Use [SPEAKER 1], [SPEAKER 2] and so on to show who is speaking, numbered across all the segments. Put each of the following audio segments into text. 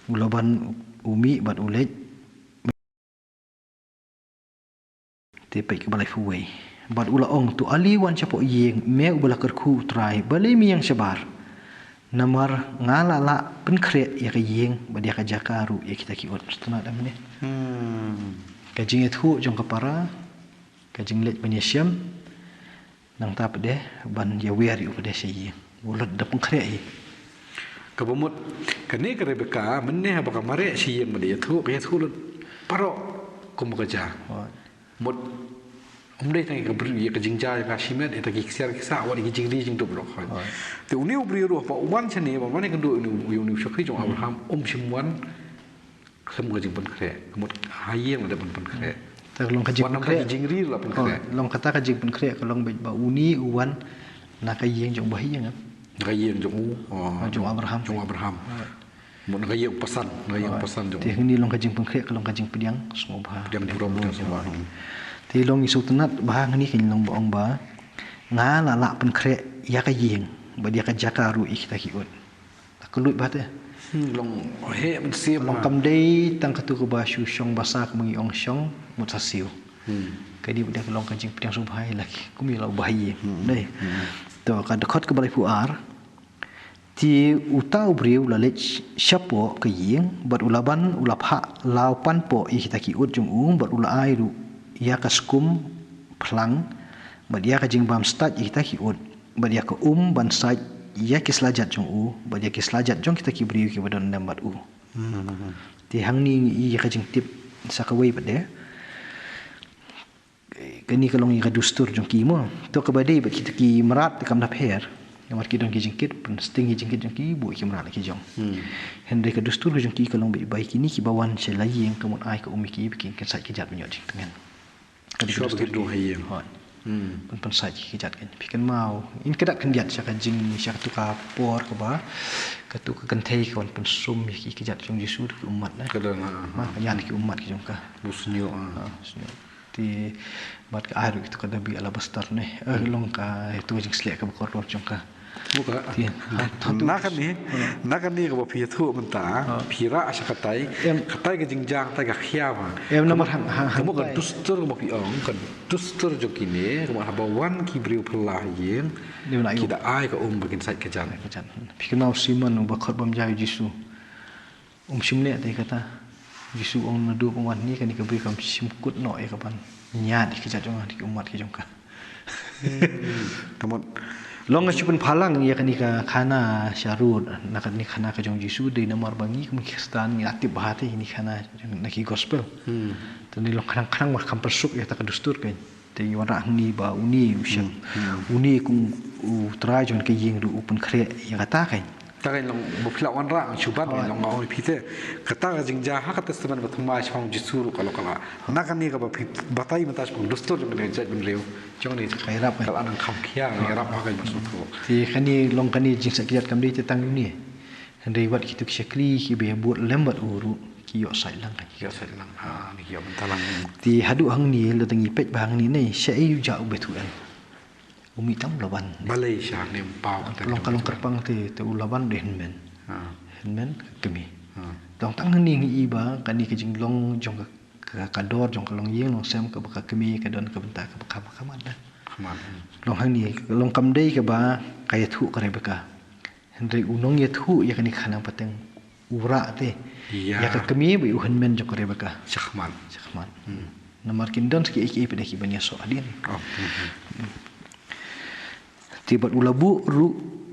[SPEAKER 1] ulaban umi bat ulet te pai ke balai fuwei bat ula ong tu ali wan chapo yeng me ubala kerku trai balai mi yang sebar namar ngala la penkre ya ke yeng badia ka jakaru ya kita ki ot stana dam ne kajing ethu jong kapara kajing let panyesiam nang tap de ban ya wer yu de sey ulat da penkre yi
[SPEAKER 2] kabumut kani ka Rebeka menne ha baka mare si yang made thu pe thu paro kum kerja mut umdai tang ka bri ka jingja ka simet eta ki ksiar ki sa wani ki jingri jing dub lok te uni ubri ro pa wan chane ba mane kan do uni shakri jong Abraham simwan kham ka jing pun kre mut hayeng da pun kre
[SPEAKER 1] ta long ka jing kre
[SPEAKER 2] jingri la pun kre
[SPEAKER 1] long kata ka jing pun kre ka long ba uni uwan na ka yeng jong ba hayeng
[SPEAKER 2] gayeng jong
[SPEAKER 1] jong Abraham
[SPEAKER 2] một gayeng pesan jong
[SPEAKER 1] ti ni long ka jing pun kre ka long ka jing pediang smoba
[SPEAKER 2] jam pura semua
[SPEAKER 1] ti long isu tenat bah ngani kin long baong ba nga la la pen kre ya ka yeng ba dia ka jakaru ik ta ki ot ta kulut ba te
[SPEAKER 2] long he man siam
[SPEAKER 1] long kam dei tang ka tu ko ba shu shong ba sa ko ngi ong shong mut sa siu ka di dia ka long ka jing pediang so bhai laki kumi la bahai dei to ka dekhot ke balai puar ti utau briu la lech shapo ke yeng bat ulaban ulapha laupan po i kita ki ut jung bat ula airu ya kaskum plang bat ya ka jing bam stat i kita ki ut bat ya ka ban sai ya ki slajat jung bat ya ki slajat jong kita ki briu ki badon nam bat ti hang ni i ka jing tip sakawai bat de kani kalong i ka dustur jong ki mo to ka badai bat kita ki merat kam na pher yang marki dong ki jingkit pun sting jingkit jong ki bu ki merat ki jong henry ka dustur jong ki kalong baik ini ki bawan se lai yang kemun ai ka umi ki bikin kan sai ki jat menyot jing tengan
[SPEAKER 2] kadi so begitu hayem
[SPEAKER 1] pun sai ki jat kan bikin mau in kedak kan jat saka jing saka tu ka por ka ba ka tu ka kan thei kon pun sum ki jat jong Yesus ki umat na
[SPEAKER 2] kadang
[SPEAKER 1] ma yan ki umat ki jong ka
[SPEAKER 2] busnyo
[SPEAKER 1] ti bat ka aru itu kada bi ala bastar ne long ka itu jing slek ka bokor jong ka
[SPEAKER 2] buka nakan ni ko phi thu menta phira asakatai katai ke jingjang tai ka khiawa
[SPEAKER 1] nomor hang
[SPEAKER 2] kamu kan dustur mo pi ong kan dustur jokine kamu habawan ki briu plah yen kita ai ka bakin sai ke jan
[SPEAKER 1] pikir mau siman bakot bam jai Yesus simne tai kata Yesus ong nadu pengwan ni kan ke beri kam simkut no e kapan nyat ki jat jong ki umat ki jong ka
[SPEAKER 2] kamu
[SPEAKER 1] long asupun phalang ya kan ka khana syarud nakan ni khana ka jong Yesus de nomor bangi kum Kristen ni aktif bahate ini khana naki gospel tani long khang mar kam persuk ya ta ka dustur kan te wara ni ba uni usyak uni kum utrai jon ke yeng ru upun khre ya kata kan
[SPEAKER 2] takai long bukla wan ra chubat long ngau phite kata ka jingja ha ka testament bathuma chong Yesus kalau nakan ni ka batai matas pun dustur jong le jat bin reu jong ni
[SPEAKER 1] kai rap
[SPEAKER 2] kalau anang kham khia ni rap ha ka maksud tu
[SPEAKER 1] ti khani long kani jing sakiyat kam di tetang ni hendai wat kitu syakri ki be buat lembat uru ki yo sai lang
[SPEAKER 2] ki yo sai lang ha ni yo bentalang
[SPEAKER 1] ti hadu hang ni le tangi pet bang ni nei sai yu ja betu an umi tam laban
[SPEAKER 2] balai sha ni pau
[SPEAKER 1] long kalong kerpang te ulaban de henmen kemi dong tang ni ngi ba kani ke jing long jong ka dor jong kalong yeng long sem ka baka kemi ka don ka benta ka baka kaman long hang ni long kam dei ka ba kaya thu ka Rebeka hendai unong ye thu ya kani khana pateng ura te ya ka kemi bi henmen jong ka Rebeka
[SPEAKER 2] chakman
[SPEAKER 1] namar kin don ki iki pe ki banya so adin tibat ulabu ru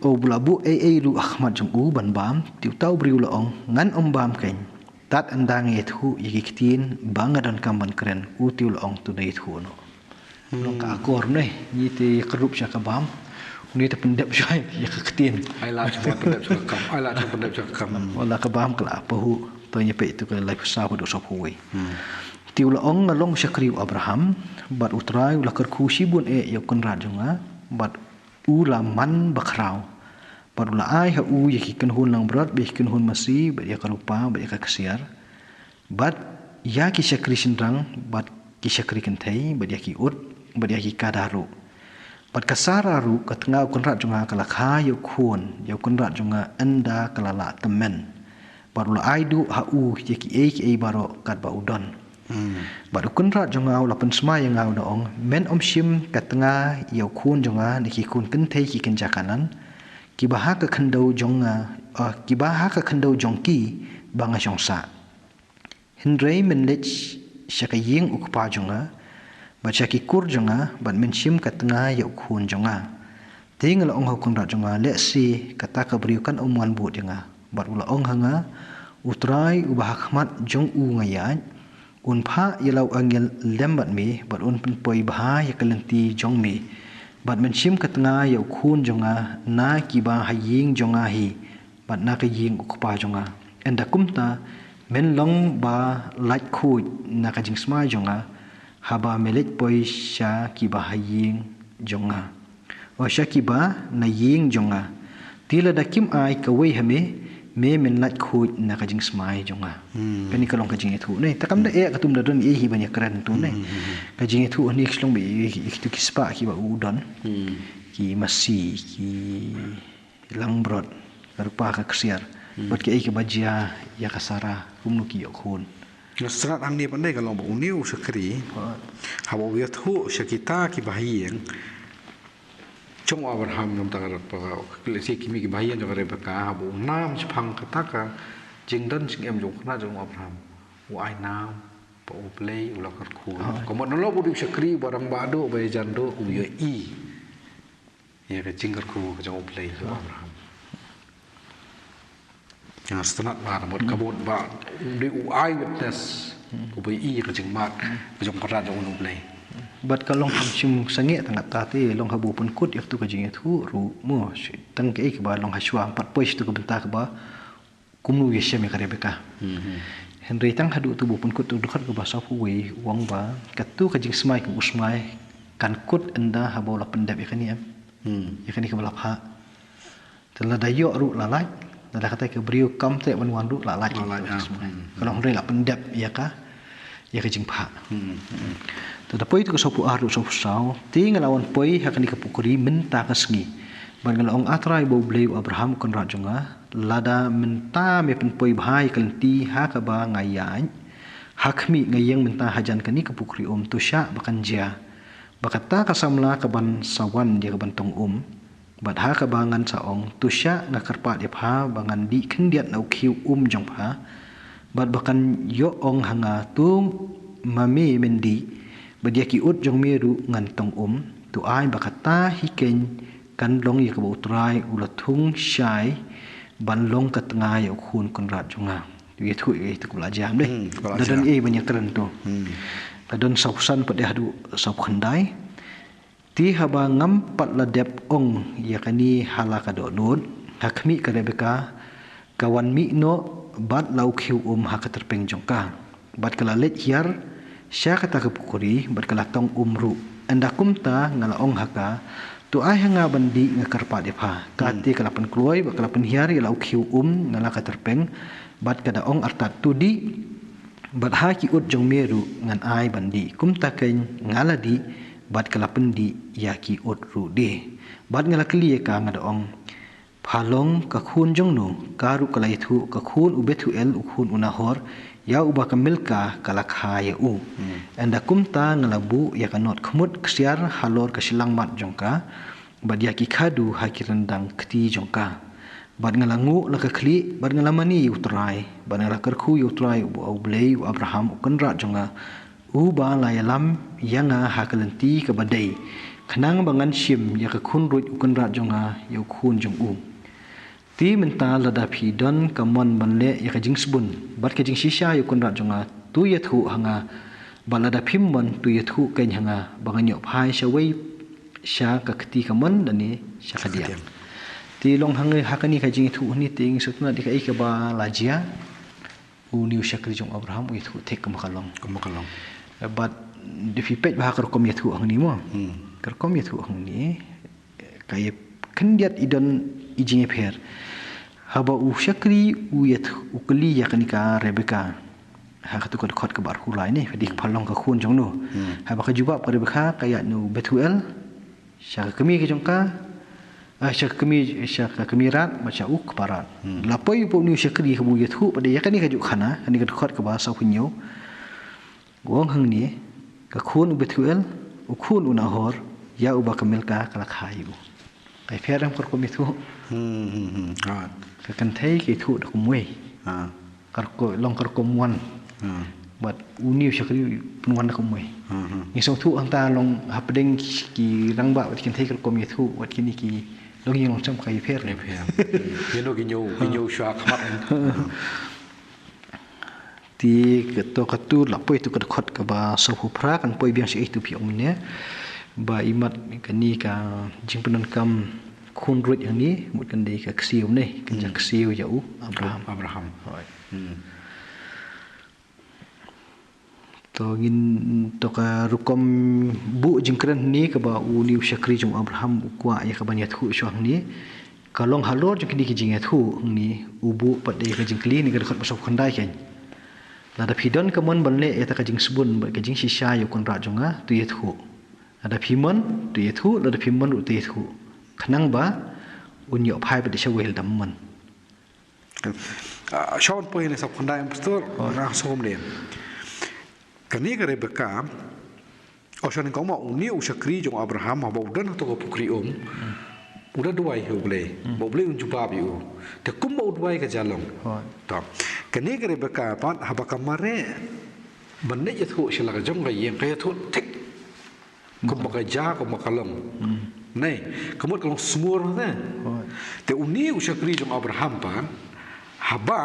[SPEAKER 1] bulabu ru Ahmad jong ban bam tiu tau bri ulaong ngan bam kain tat andang ye thu yikitin banga dan kamban keren tiu ulaong tu dai thu no long ka akor nei ni te kerup sya ka bam ni te pendep syai ya ka ketin
[SPEAKER 2] ai la chu pendep sya kam
[SPEAKER 1] wala ka bam kala apa hu to nye pe tu ka lai sa do sop huai tiu ulaong ngalong syakri Abraham bat utrai ula kerku sibun ya kun rajonga bat ula man bakrau padula ai ha ye kan hun lang berat be kan hun masih ba ya karupa ba ya kasiar bat ya ki syakri sindrang bat ki syakri kan thai ba ya ki ut ba ya ki kadaru bat kasararu katnga kun rat junga kala kha yo kun rat junga anda kala la temen baru la aidu hau ki baro kat ba udon baru kunrat jonga la pen smai yang ngau dong men shim kat tengah yau kun jonga ni ki kun ken thei ki ken jakanan ki baha ka khandau jonga ki baha ka khandau jongki banga jongsa hindrei men lech shakaying ukpa jonga baca ki kur jonga ban men shim kat tengah yau kun jonga tinggal ong hau kunrat jonga leksi kata ka beriukan omuan bu jonga baru la ong hanga utrai ubah khmat jong ngayat unpa yalau angel lembat mi bat un poi bah ya kalenti jong mi bat men shim katnga ya khun jonga na ki ba haying jonga hi bat na ka ying ukpa jonga enda kumta men long ba lait khu na ka jing sma jonga haba melet poi sha ki ba haying jonga wa sha ki ba na ying jonga tila dakim ai ka wei hame me men lat khu na ka jing smai jonga kani ka long ka jing thu nei takam da e ka tum da don e hi banya kran tu nei ka jing thu ni khlong bi tu ki spa ki ba udon ki masi ki langbrot rupa ka ksiar bat ki e ka bajia ya kasara kumnu ki khun
[SPEAKER 2] serat ang ni pandai kalau ba uniu sekri habo wi thu shakita ki bahiyeng trong Abraham nom ta ra pa klesi kimi ki bahian jong Rebeka bu nam chpang kataka jingdan sing em jong khna jong Abraham u ai nam pa u play u la kar khu ko mon lo bu shakri barang ba do ba jando u ye i ye ka jingar khu jong play jong Abraham yang stanat ba mod kabut ba de u ai witness u ba i ka jing mat jong kra jong u play
[SPEAKER 1] bat kalong chim sange tangat tate long habu pun kut yak tu ka jing thu ru mo tang ke ik ba long haswa pat pois tu ka benta ka ba kumnu yeshe me ka Rebeka Henry tang hadu tu bu pun kut tu khat ka ba sa fu wei wang ba ka tu ka jing smai ka usmai kan kut enda habu la pendap yakani yakani ka balap ha tela dayo ru lalai dah kata ke beriu kam te wan ru lalai kalong re la pendap ya ka ya ka jing pha tetapi itu kesopu aru sopu sau tinggal awan poi hakani kapukuri menta kasngi bangal ong atrai bo bleu Abraham kon rajonga lada menta me pen poi bhai kalti ha ka ba ngayan hakmi ngayang menta hajan kani kapukuri tusha bakan jia bakata kasamla ka ban sawan dia ka bantong bat ha ka bangan saong tusha ngakarpa dia pha bangan di kendiat nau khiu jong pha bat bakan yo ong hanga tung mami mendi badia ki ut jong meru ngan tong tu ai bakata hiken kan long ye ka utrai ulathung shai ban long ka tnga ya khun kon rat jonga ye thu e tu kula jam de dan e banyak tren tu dan sausan pade hadu sau khandai ti haba ngam pat la dep ong ya kani halaka do non hakmi ka Rebeka kawan mi no bat lau khiu ha ka terpeng jongka bat kala let hiar sya kata kapukuri berkelatong umru anda kumta ngala ong haka tu ai hanga bandi ngakarpa depa kati kalapan kluai bakalapan hiari lau khiu ngala ka terpeng bat kada ong artat tudi bat ha ki ut jong meru ngan ai bandi kumta ken ngala di bat kalapan di ya ki ut ru de bat ngala kli ka ngada ong phalong ka khun jong no karu kalai thu ka khun ubethu el ukhun unahor ya ubah kamilka kalakha ya anda kumta ngalabu ya kanot khmut ksiar halor ka silang mat jongka badia ki khadu hakirandang kti jongka bad ngalangu la ka khli bad ngalamani utrai bad ngala karkhu utrai u blei Abraham ukanra jonga ba la yalam yanga hakalanti ka badai khnang bangan shim ya ka khun rut ukanra jonga yu khun jong ti menta lada phi don kamon banle ya ka jingsbun bat ka jing shisha yu kun ra jonga tu ye thu hanga balada phim mon tu ye thu ken hanga banganyo phai shawai sha ka khti kamon dani sha khadia ti long hangai hakani ka jing thu ni ting sutna di ka ik ba lajia uniu shakri jong Abraham ye thu thek makalong but di fi pet ba ka kom ye thu hangni mo ka kom ye thu hangni kay kendiat idon ijing pher haba u shakri u yet ukli yakanika Rebeka ha khatu ko khot ka bar hulai ni dik phalong ka khun jong no haba ka jubab ka Rebeka kaya no Betuel sha kami ke jong ka kami rat macam parat lapoi po ni syakri ke bu yathu pada ya kan ni kajuk khana kan ni dekat ke bahasa punyo wong hang ni ka khun betuel ukhun unahor ya uba kamil ka kala khayu kai pheram kor komi thu ka kan thai ke thu da kumwe kar ko long kar ko muan bat uni syakri punwan da kumwe ni so thu anta long hapdeng ki rangba wat kin thai kar komi thu wat kini ki long yang trong kai pher
[SPEAKER 2] ne pher ye no ginyo shwa khamat
[SPEAKER 1] ti keto katu lapoi tu kedkhot ke ba so phra kan poi biang si itu piong ne ba imat kani ka jing penon kam khun rut yang ni mut kan dei ka ksiu ne kan jak ksiu jau Abraham hoi to ngin to ka rukom bu jingkran ni ka ba u liu syakri jong Abraham kwa ya ka ban yathu syang ni kalong halor jong kini ki jing yathu ni ubu pat dei ka jingkli ni ka dekat pasok khandai kan ada pidon kamon banle eta ka jing subun ba ka jing shisha yu kon ra jonga tu yathu ada pimon tu yathu ada pimon tu yathu khnang ba unyo phai ba de shawel damman
[SPEAKER 2] shawn po ni sa khandai pastor ra som le kani ka Rebeka osan ko ma uni usyakri jong Abraham ba udan to ko pukri udah duai huble boble unjupa biu te kumba udwai ka jalong to kani ka Rebeka pan habaka mare banne yathu shila ka jong ga yem ka yathu tik kumba ka ja ko makalong nei kamut kalong smur na te uni usyakri jong Abraham pan haba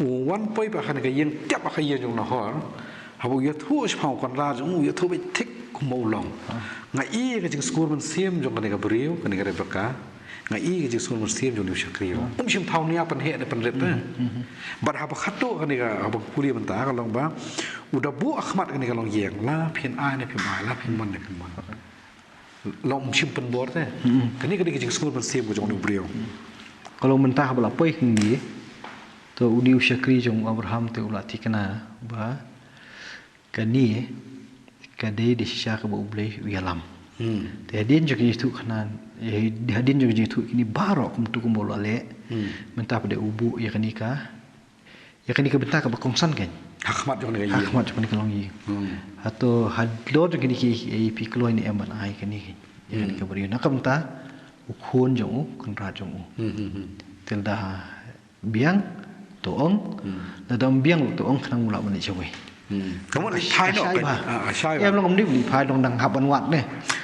[SPEAKER 2] wan poi ba kan ka yen tap ka yen jong nahor habo yathu shpau kan ra jong yathu be tik kumulong ngai ka jing skur man siam jong kan ka brio kan ka Rebeka ngai ka jing skur man siam jong syakri shim thau nia pan he pan ret na bar haba khato kan ka haba kuli man ta ka long ba udah bu akhmat kan ka long yeng la phin ai ne phin mai la phin man ne phin man long shim pan bor te kan ka jing skur man siam jong brio
[SPEAKER 1] kalau mentah bala poi ni to udiu syakri jong Abraham te ulati kana ba kani kadai di sisa ke boleh wialam. Hadin juga itu kanan, hadin juga itu ini barok untuk kumbola le, mentah pada ubu ya kanika bentar ke bakongsan kan.
[SPEAKER 2] Hakmat juga ni.
[SPEAKER 1] Hakmat juga ni kalongi. Atau hadlor juga ni pi keluar ni aman ai kani. Ya kanika beri nak bentar ukun jong kun ra jong. Telda biang toong, dadam biang toong kenang mula mana cawe.
[SPEAKER 2] Kamu ni thai no kanใช่
[SPEAKER 1] em long ni beli phai dong dang hab an wat ne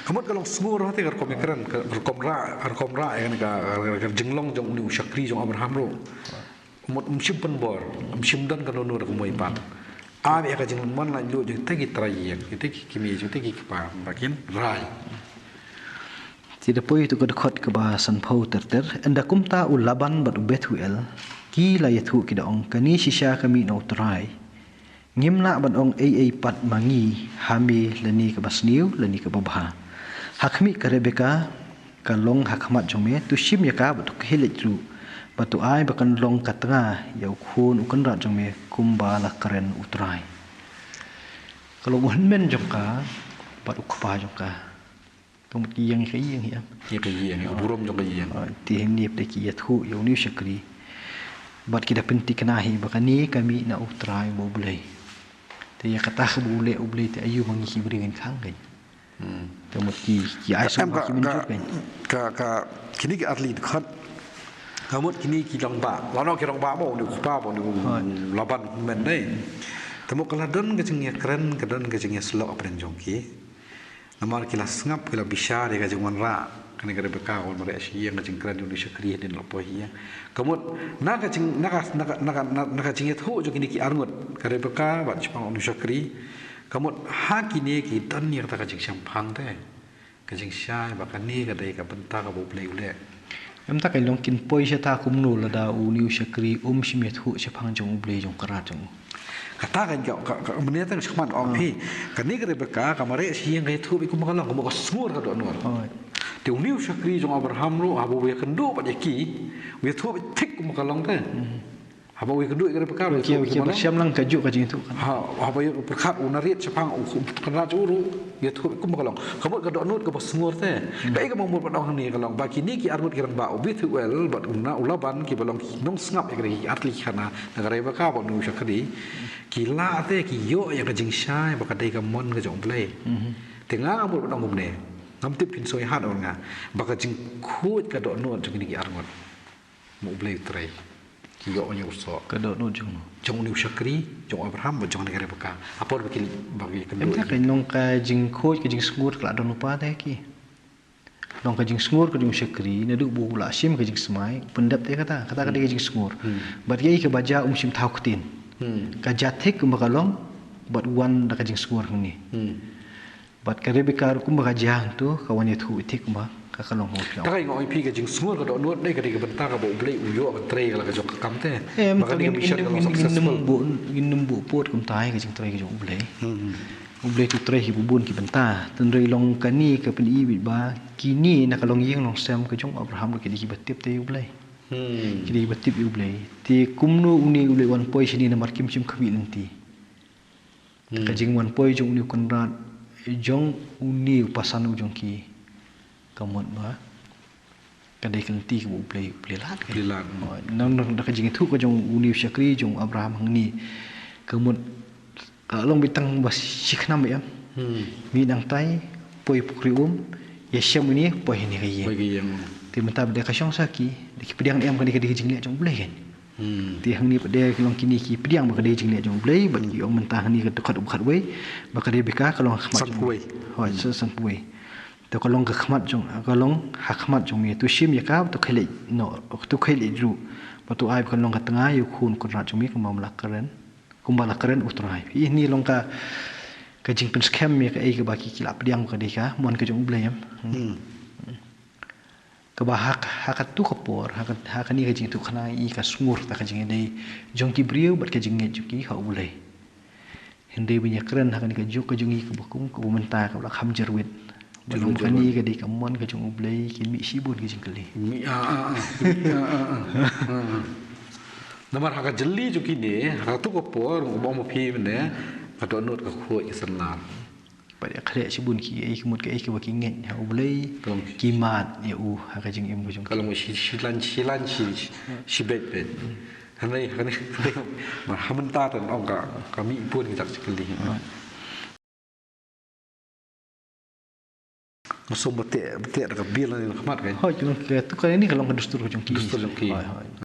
[SPEAKER 2] kamu kalau semua orang tu kalau mikran kalau ra kan jenglong jong ni syakri jong Abraham ro mot simpen bor simdan kan no ko moi pan abi ka jeng man la lu jeng tegi trayen tegi kimi jeng tegi pa makin rai
[SPEAKER 1] tidak poi itu kedekot ke bahasan pau terter anda kumta ulaban bat betuel ki la yathu kidong kani shisha kami no trai ngimna ban ong ai pat mangi hami leni ke basniu leni ke babha hakmi ka Rebeka kalong hakmat jome tu shim yaka batu khilit ru batu ai bakan long katanga yau khun ukan ra jome kumba la karen utrai kalau men jongka batu khpa jongka tong ki yang hiam
[SPEAKER 2] ye ka ye burom jong ka ye
[SPEAKER 1] ti hem ni peki yathu yau ni syakri bat kita penti kenahi bakani kami na utrai bo boleh te ya kata khbule uble te ayu mangi kibri ngan khang kan te mot ki ai so ma ki menjut kan
[SPEAKER 2] ka kini ki atli khat kamut kini ki long ba la no ki long ba mo ni pa bo ni laban men dai te mo kala don ke jeng ya keren ke don ke jeng ya slo apren jong ki namar ki la sngap ki la bisha de ka jeng wan ra kan ka Rebeka on mare asia ka jeng keren ni syakri den lopo hiya kamut naga jeng naga jeng ya tho jo kini ki arngot ka Rebeka ba chpang on syakri kamut ha kini ki dan ni ka jeng champang te ka jeng sha ba ka ni ka dai ka benta ka bo play ule
[SPEAKER 1] em ta kai long kin poi sha ta kum nu la da u niu syakri shimet hu chapang jong ble jong kara jong
[SPEAKER 2] kata kan ka menit tang chman ong hi ka ni ka Rebeka ka mare siang ka thu bi kum ka long ko smur ka do nor te uniu syakri jong Abraham ro abo we kendo pa ki we thu bi tik kum ka long te Apa we kedua kira bekam
[SPEAKER 1] Kia bersiam lang kajuk ka jing tu kan.
[SPEAKER 2] apa yang berkat unarit sepang kena curu ya tu kum kalong kamu ka donut ka pasngur te dai ka mamur padang ni kalong bagi ni ki armut kirang ba ubi tu well bat una ulaban ki balong nong ngap ekri atli kana negara beka ba nu syakri ki la te ki yo ya ka jing syai ba ka dai ka mon ka jong play tengah amur padang kum ne ngam tip pin soi hat on nga ba ka jing khut ka donut jing ni ki armut mu play trai Yo onyo so
[SPEAKER 1] Kedok no jong.
[SPEAKER 2] jong ni syakri jong Abraham jong negara beka apa bagi kedua
[SPEAKER 1] Entah kan nong ka jing khoj ka jing sngur kala don lupa te ki. Nong ka jing sngur ka jing syakri na duk bu la sim ka jing smai pendap te kata ka jing sngur. Bat ye ka baja sim thau ktin. Ka jathik ka makalong bat wan da ka jing sngur ni. Bat ka rebeka ku ba jang tu ka wan ye thu tik ba ka kalong ho pya.
[SPEAKER 2] Takai ngoi pi ka jing sngur ka do nuat dai ka diga bentar ka bo blei uyo ka tre ka jok kam te
[SPEAKER 1] Maka ni mission ka successful numbu pot kum tai ka jing tre ka jong blei. Ublei tu tre hi bubun ki benta tendrei long kani ka pen i ba kini na kalong yeng long sam ka jong Abraham ka di batip te ublei. Kini batip ublei. Ti kumnu uni ublei wan poi sini na markim sim khawi lenti. Ka jing wan poi jong uni konrat jong uni pasan jong ki kamot ba kadai kelenti ke ublei lat ke
[SPEAKER 2] Plilat.
[SPEAKER 1] nang da ka jing thu ka jong uni syakri jong Abraham hang ni kamot long bitang bas siknam ya mi dang tai poi pukri ya syam ini poi ni kai
[SPEAKER 2] bagi yang
[SPEAKER 1] ti menta bede ka syong saki di pediang em kan di jing le jong ublei kan ti hang ni pede long kini ki pediang ba ka di jing le jong ublei ba ki ong menta hang ni ka dekat ukhat wei ba ka di beka kalong khmat
[SPEAKER 2] Sampuai.
[SPEAKER 1] hoi san puai to kalong ka khmat jong kalong hakmat jong mi tu sim ya ka to khele no tu khele ru ba tu ai kalong ka tengah yu khun kun ra jong mi ka mamla karen kumbala karen utrai ini long ka jing pen scam mi ka ai ka baki kila pediang ka di ka mon ka jong ublei yam ka ba hak tu ka por hak ni ka jing tu khana i ka sungur ta ka jing dei jong ki briu bat ka jing nge ki ha ublei hende binya keren hak ni ka juk ka jong i ka bukum ka menta ka la kham jerwit belum kani ka di ka mon ka jong ublei ki mi sibun ki jing kali
[SPEAKER 2] mi Namar haka jeli jo kini haka tu ko por mo mo pi mene ka do nut ka kho islam
[SPEAKER 1] pada khale sibun ki ai kumut ka ai ka baki nge ha ublei ki mat ya u hak jing em ka jong
[SPEAKER 2] kalau mo silan si bet hanai ma hamenta tan ong ka kami pun kita sekali Masuk betik ka bil ni khmat kan
[SPEAKER 1] hoi jong ka tu ka ni kalong ka dustur ka jong ki
[SPEAKER 2] Dustur jong ki.
[SPEAKER 1] hoi